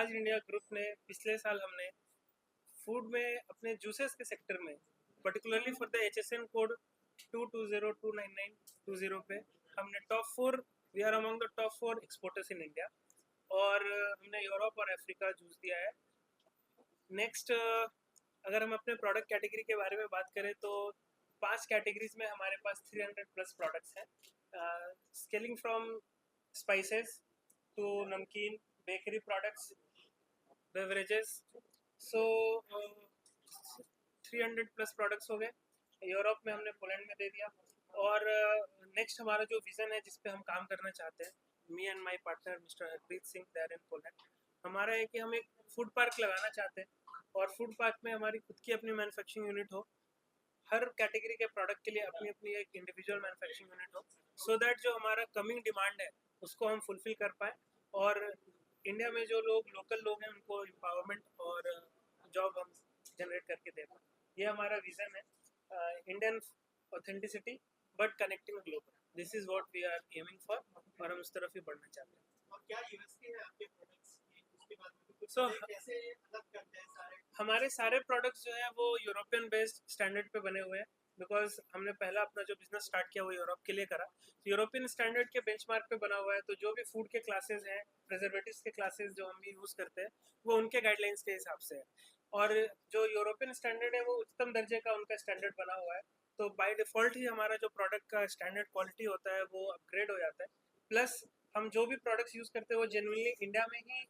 राज India group ने पिछले साल हमने फूड में अपने जूसेस के सेक्टर में particularly for the HSN code 22029920 पे हमने top 4 we are among the top 4 exporters in India और हमने यूरोप और अफ्रीका जूस दिया है। नेक्स्ट अगर हम अपने प्रोडक्ट कैटेगरी के बारे में बात करें तो 5 कैटेगरीज में हमारे पास 300 प्लस प्रोडक्ट्स हैं, स्केलिंग फ्रॉम स्पाइसेस टू नमकीन, बेकरी प्रोडक्ट्स, बेवरेजेस। सो 300 प्लस प्रोडक्ट्स हो गए। यूरोप में हमने पोलैंड में दे दिया और नेक्स्ट हमारा जो विज़न है जिस पे हम काम करना चाहते हैं, me and my partner mister Harpreet Singh there in Poland, हमारा है कि हम एक फूड पार्क लगाना चाहते हैं और फूड पार्क में हमारी खुद की अपनी मैन्युफैक्चरिंग यूनिट हो, हर कैटेगरी के प्रोडक्ट के लिए अपनी अपनी एक इंडिविजुअल मैन्युफैक्चरिंग यूनिट हो, सो दैट जो हमारा कमिंग डिमांड है उसको हम फुलफिल कर पाएँ और इंडिया में जो लोकल लोग हैं उनको एम्पावरमेंट और जॉब हम जनरेट करके दे पाएँ। ये हमारा विज़न है, Indian authenticity but connecting global, this is what we are aiming for और हम उस तरफ ही बढ़ना चाहते हैं। और क्या यूएसपी है आपके प्रोडक्ट्स की, उसके बारे में कुछ So, कैसे अलग करते हैं सारे? हमारे सारे प्रोडक्ट्स जो है वो यूरोपियन बेस्ड स्टैंडर्ड पे बने हुए हैं, बिकॉज हमने पहला अपना जो बिजनेस स्टार्ट किया वो यूरोप के लिए करा, तो यूरोपियन स्टैंडर्ड के बेंचमार्क पे बना हुआ है। तो जो भी फूड के क्लासेस हैं, प्रिजर्वेटिव्स के क्लासेस जो हम भी यूज़ करते हैं वो उनके गाइडलाइंस के हिसाब से है और जो यूरोपियन स्टैंडर्ड है वो उच्चतम दर्जे का उनका स्टैंडर्ड बना हुआ है। तो बाय डिफ़ॉल्ट ही हमारा जो प्रोडक्ट का स्टैंडर्ड क्वालिटी होता है वो अपग्रेड हो जाता है। प्लस हम जो भी प्रोडक्ट्स यूज़ करते हैं वो जेन्युइनली इंडिया में ही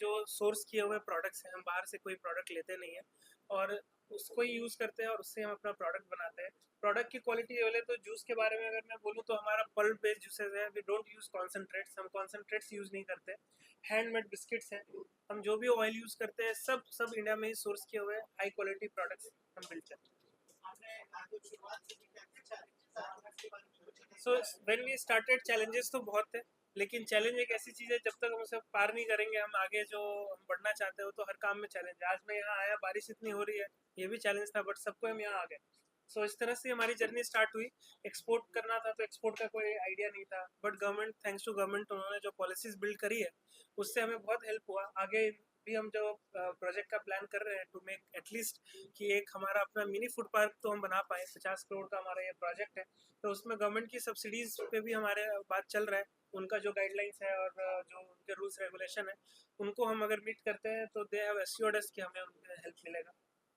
जो सोर्स किए हुए प्रोडक्ट्स हैं, हम बाहर से कोई प्रोडक्ट लेते नहीं हैं और उसको ही यूज़ करते हैं और उससे हम अपना प्रोडक्ट बनाते हैं। प्रोडक्ट की क्वालिटी बोले तो जूस के बारे में अगर मैं बोलूँ तो हमारा पल्प बेस्ड जूसेस है, वी डोंट यूज़ कॉन्सेंट्रेट्स, हम कॉन्सेंट्रेट्स यूज़ नहीं करते। हैंडमेड बिस्किट्स हैं, हम जो भी ऑयल यूज़ करते हैं सब इंडिया में ही सोर्स किए हुए हाई क्वालिटी प्रोडक्ट्स हम बिल्ड करते हैं। आपने जो शुरुआत से क्या चैलेंजेस आए हैं उसके बारे में कुछ so when we started challenges तो बहुत थे, लेकिन चैलेंज एक ऐसी चीज़ है जब तक हम उसे पार नहीं करेंगे हम आगे जो हम बढ़ना चाहते हो, तो हर काम में चैलेंज है। आज मैं यहाँ आया, बारिश इतनी हो रही है, ये भी चैलेंज था, बट सबको हम यहाँ आ गए। सो इस तरह से हमारी जर्नी स्टार्ट हुई। एक्सपोर्ट करना था तो एक्सपोर्ट का कोई आइडिया नहीं था, but government, thanks to government, उन्होंने जो पॉलिसीज बिल्ड करी है उससे हमें बहुत हेल्प हुआ। आगे भी हम जो प्रोजेक्ट का प्लान कर रहे हैं टू मेक एटलीस्ट कि एक हमारा अपना मिनी फूड पार्क तो हम बना पाए, 50 करोड़ का हमारा ये प्रोजेक्ट है। तो उसमें गवर्नमेंट की सब्सिडीज़ पे भी हमारे बात चल रहा है, उनका जो गाइडलाइंस है और जो उनके रूल्स रेगुलेशन है उनको हम अगर मीट करते हैं तो दे हैव एश्योर्ड अस कि हमें उनसे हेल्प मिलेगा।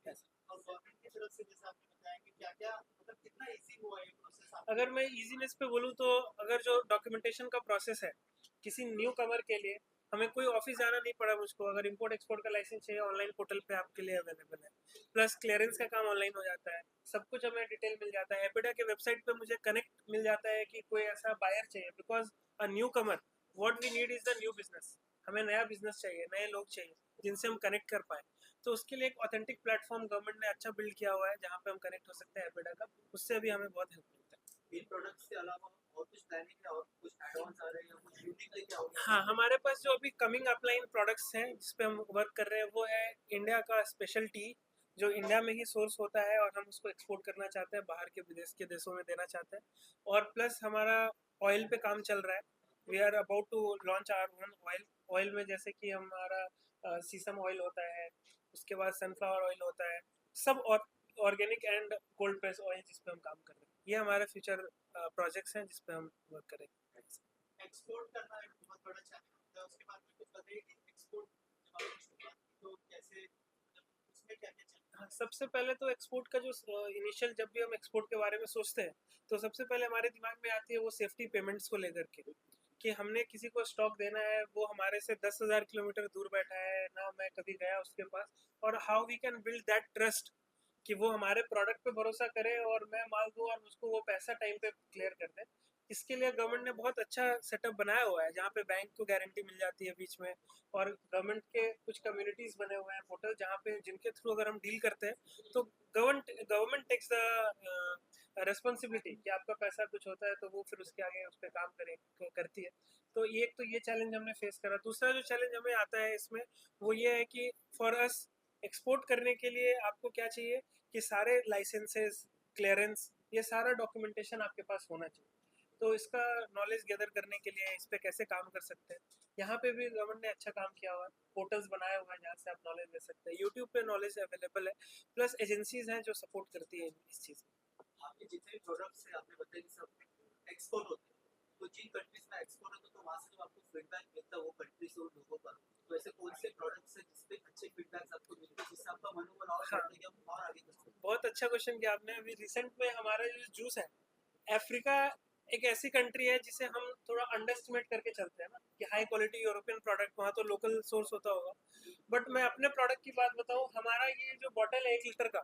Yes. और गवर्नमेंट की तरफ से जैसा आपने बताया कि क्या क्या मतलब कितना इजी हुआ ये प्रोसेस अगर मैं इजीनेस पे बोलूँ तो अगर जो डॉक्यूमेंटेशन का प्रोसेस है किसी न्यू कमर के लिए, हमें कोई ऑफिस जाना नहीं पड़ा मुझको। अगर इंपोर्ट एक्सपोर्ट का लाइसेंस चाहिए ऑनलाइन पोर्टल पे आपके लिए अवेलेबल है, प्लस क्लियरेंस का काम ऑनलाइन हो जाता है, सब कुछ हमें डिटेल मिल जाता है। एपिडा के वेबसाइट पे मुझे कनेक्ट मिल जाता है कि कोई ऐसा बायर चाहिए, because a new comer what we need is the new business, हमें नया बिजनेस चाहिए, नए लोग चाहिए जिनसे हम कनेक्ट कर पाए। तो उसके लिए एक ऑथेंटिक प्लेटफॉर्म गवर्नमेंट ने अच्छा बिल्ड किया हुआ है जहाँ पे हम कनेक्ट हो सकते हैं एपिडा का, उससे भी हमें बहुत हेल्प मिलता है। इन प्रोडक्ट्स के अलावा और कुछ प्लानिंग है और कुछ एड-ऑन्स आ रहे हैं या कुछ यूनिक लेके आओगे? हाँ, हमारे पास जो अभी कमिंग अपलाइन प्रोडक्ट्स हैं जिस पे हम वर्क कर रहे हैं वो है इंडिया का स्पेशल टी, जो इंडिया में ही सोर्स होता है और हम उसको एक्सपोर्ट करना चाहते हैं, बाहर के विदेश के देशों में देना चाहते हैं। और प्लस हमारा ऑयल पे काम चल रहा है, we are about to launch our own oil. Oil में जैसे कि हमारा सीसम ऑयल होता है, उसके बाद सनफ्लावर ऑयल होता है, सब organic and cold press oil जिस पे हम काम कर रहे हैं। ये हमारे फ्यूचर प्रोजेक्ट्स हैं जिस पे हम वर्क करेंगे। एक्सपोर्ट करना एक बहुत बड़ा चैलेंज होता है, उसके बारे में कुछ बताइए कि एक्सपोर्ट जब आपने शुरुआत की तो कैसे, मतलब उसमें क्या-क्या चैलेंज? हाँ, सबसे पहले तो एक्सपोर्ट का जो इनिशियल, जब भी हम एक्सपोर्ट के बारे में सोचते हैं तो सबसे पहले हमारे दिमाग में आती है वो सेफ्टी पेमेंट्स को लेकर के, कि हमने किसी को स्टॉक देना है, वो हमारे से 10,000 किलोमीटर दूर बैठा है ना, मैं कभी गया उसके पास, और how we can build that trust कि वो हमारे प्रोडक्ट पे भरोसा करे और मैं माल दूँ और उसको वो पैसा टाइम पे क्लियर कर दे। इसके लिए गवर्नमेंट ने बहुत अच्छा सेटअप बनाया हुआ है जहाँ पे बैंक को गारंटी मिल जाती है बीच में, और गवर्नमेंट के कुछ कम्युनिटीज़ बने हुए हैं पोर्टल जहाँ पे जिनके थ्रू अगर हम डील करते हैं तो गवर्नमेंट टेक्स द रिस्पॉन्सिबिलिटी कि आपका पैसा कुछ होता है तो वो फिर उसके आगे उस पर काम करती है। तो ये चैलेंज हमने फेस करा। दूसरा जो चैलेंज हमें आता है इसमें वो ये है कि फॉर अस एक्सपोर्ट करने के लिए आपको क्या चाहिए कि सारे लाइसेंसेस, क्लियरेंस, ये सारा डॉक्यूमेंटेशन आपके पास होना चाहिए। तो इसका नॉलेज गैदर करने के लिए इस पे कैसे काम कर सकते हैं, यहाँ पे भी गवर्नमेंट ने अच्छा काम किया हुआ है, पोर्टल्स बनाया हुआ है जहाँ से आप नॉलेज ले सकते हैं, यूट्यूब पे नॉलेज अवेलेबल है, प्लस एजेंसीज हैं जो सपोर्ट करती है इस चीज़ में। आपके जितने भी प्रोडक्ट्स हैं आपने बताया कि सब एक्सपोर्ट होते हैं, तो जिन कंट्रीज में एक्सपोर्ट होता है तो वहाँ से जो आपको फीडबैक मिलता है वो कंट्री से उन लोगों का, तो ऐसे कौन से प्रोडक्ट्स हैं जिसपे अच्छे फीडबैक्स आपको मिलते हैं जिससे आपका मनोबल और हाँ, बढ़ता है कि हम और आगे कर सकते हैं? बहुत अच्छा क्वेश्चन किया आपने। अभी रिसेंट में हमारा जो जूस है, अफ्रीका एक ऐसी कंट्री है जिसे हम थोड़ा अंडर एस्टिमेट करके चलते हैं ना कि हाई क्वालिटी यूरोपियन प्रोडक्ट वहाँ तो लोकल सोर्स होता होगा, बट मैं अपने प्रोडक्ट की बात बताऊँ, हमारा ये जो बॉटल है 1 लीटर का,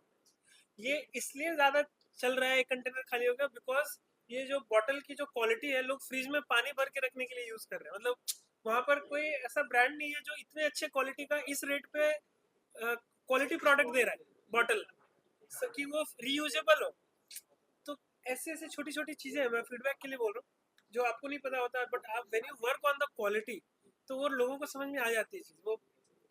ये इसलिए ज़्यादा चल रहा है, एक कंटेनर खाली हो गया, बिकॉज ये जो बॉटल की जो क्वालिटी है, लोग फ्रिज में पानी भर के रखने के लिए यूज़ कर रहे हैं। मतलब वहाँ पर कोई ऐसा ब्रांड नहीं है जो इतने अच्छे क्वालिटी का इस रेट पे क्वालिटी प्रोडक्ट दे रहा है बॉटल, कि वो रीयूजेबल हो। तो ऐसे ऐसे छोटी छोटी चीज़ें हैं, मैं फीडबैक के लिए बोल रहा हूँ, जो आपको नहीं पता होता, बट आप when you work on the quality, तो वो लोगों को समझ में आ जाती है चीज़, वो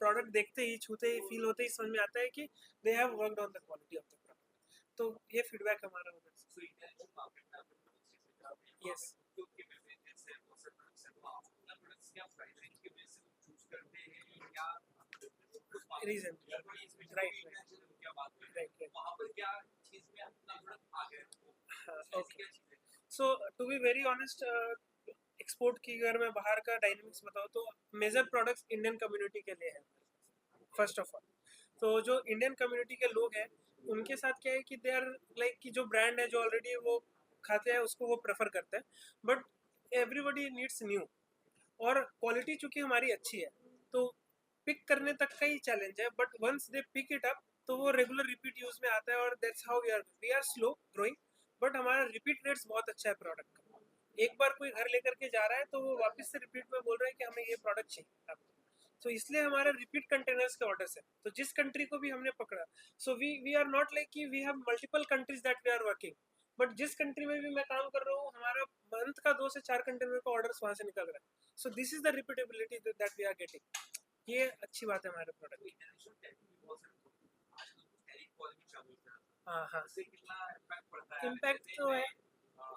प्रोडक्ट देखते ही, छूते ही, फील होते ही समझ में आता है कि they have worked on the quality of the product. तो ये फीडबैक हमारा उधर से। So international market में आप लोग उस चीज़ से जाते हैं, यस, जो कि बेवरेजेस है वो सब प्रोडक्ट्स है, तो आप अपना प्रोडक्ट्स क्या प्राइसिंग की वजह से चूज करते हैं या कुछ रीजन, या कोई इसमें राइट इंटरनेशनल क्या बात करें, राइट राइट। वहाँ पर क्या चीज़ में अपना प्रोडक्ट आ गया है, हाँ, ऐसी ओके। क्या चीज़ है? So to be very honest, export की अगर मैं बाहर का डायनेमिक्स बताऊँ तो मेजर प्रोडक्ट्स इंडियन कम्युनिटी के लिए है, फर्स्ट ऑफ ऑल। तो जो इंडियन कम्युनिटी के लोग हैं, उनके साथ क्या है कि दे आर लाइक कि जो ब्रांड है जो ऑलरेडी वो खाते हैं उसको वो प्रेफर करते हैं, बट एवरीबडी नीड्स न्यू, और क्वालिटी चूंकि हमारी अच्छी है, तो पिक करने तक का ही चैलेंज है, but once they pick it up तो वो रेगुलर रिपीट यूज में आता है, और that's how we are slow growing, but हमारा रिपीट रेट्स बहुत अच्छा है प्रोडक्ट का। एक बार कोई घर लेकर के जा रहा है तो वो वापस से रिपीट में बोल रहा है कि हमें ये प्रोडक्ट चाहिए आपको, तो इसलिए हमारे रिपीट कंटेनर्स के ऑर्डर्स है। तो जिस कंट्री को भी हमने पकड़ा, so we are not like कि we have multiple countries that we are working, but जिस कंट्री में भी मैं काम कर रहा हूँ, हमारा मंथ का 2 से 4 कंटेनर का ऑर्डर्स वहां से निकल रहा है। So this is the repeatability that we are getting, ये अच्छी बात है हमारे प्रोडक्ट की। इंटरनेशनल टैरिफ भी बहुत सारे होते हैं, आजकल तो टैरिफ वॉर भी चालू है, हाँ हाँ, उससे कितना इम्पैक्ट पड़ता है इम्पैक्ट जैसे तो है, मैं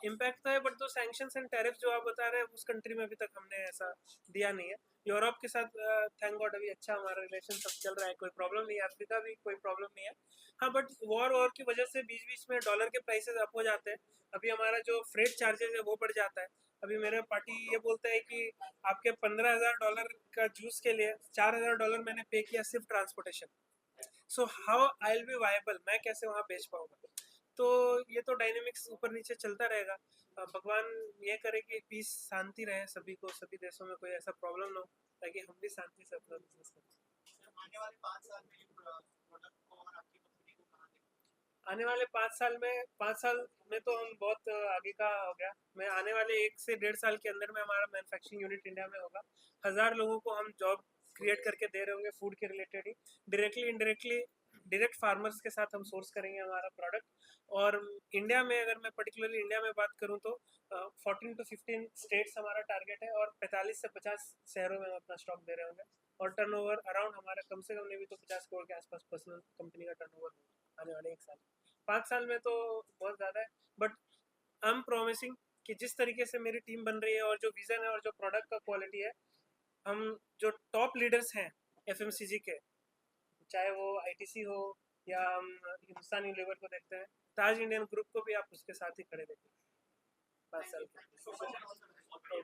इम्पैक्ट तो है, बट तो सैंक्शंस एंड टैरिफ जो आप बता रहे हैं उस कंट्री में अभी तक हमने ऐसा दिया नहीं है। यूरोप के साथ थैंक गॉड अभी अच्छा हमारा रिलेशन सब चल रहा है, कोई प्रॉब्लम नहीं है, अफ्रीका भी कोई प्रॉब्लम नहीं है। हाँ, बट वॉर की वजह से बीच बीच में डॉलर के प्राइसेस अप हो जाते हैं, अभी हमारा जो फ्रेट चार्जेस है वो बढ़ जाता है। अभी मेरे पार्टी ये बोलता है कि आपके $15,000 का जूस के लिए $4,000 मैंने पे किया सिर्फ transportation, so how I will be viable, मैं कैसे वहाँ बेच पाऊंगा। तो ये तो डायनेमिक्स ऊपर नीचे चलता रहेगा। भगवान ये करे कि पीस, शांति रहे सभी को, सभी देशों में कोई ऐसा प्रॉब्लम ना हो, ताकि हम भी शांति से अपना बिजनेस कर सकें। आने वाले 5 साल में प्रोडक्ट को और आपकी कंपनी को कहाँ देखते आने वाले 5 साल में तो हम बहुत आगे का हो गया। मैं आने वाले 1 से 1.5 साल के अंदर में हमारा मैन्युफैक्चरिंग यूनिट इंडिया में होगा, 1000 लोगों को हम जॉब क्रिएट करके दे रहे होंगे फूड के रिलेटेड ही, डायरेक्टली इनडायरेक्टली, डायरेक्ट फार्मर्स के साथ हम सोर्स करेंगे हमारा प्रोडक्ट। और इंडिया में अगर मैं पर्टिकुलरली इंडिया में बात करूं तो 14 to 15 स्टेट्स हमारा टारगेट है, और 45 से 50 शहरों में हम अपना स्टॉक दे रहे होंगे, और टर्नओवर अराउंड हमारा कम से कम नहीं भी तो 50 करोड़ के आसपास पर्सनल कंपनी का टर्नओवर होगा आने वाले 1 साल। 5 साल में तो बहुत ज़्यादा है, बट आई एम प्रोमिसिंग कि जिस तरीके से मेरी टीम बन रही है और जो विजन है और जो प्रोडक्ट का क्वालिटी है, हम जो टॉप लीडर्स हैं एफएमसीजी के, चाहे वो आईटीसी हो या हम हिंदुस्तान यूनिलीवर को देखते हैं, ताज इंडियन ग्रुप को भी आप उसके साथ ही खड़े देखेंगे 5 साल के। हैं?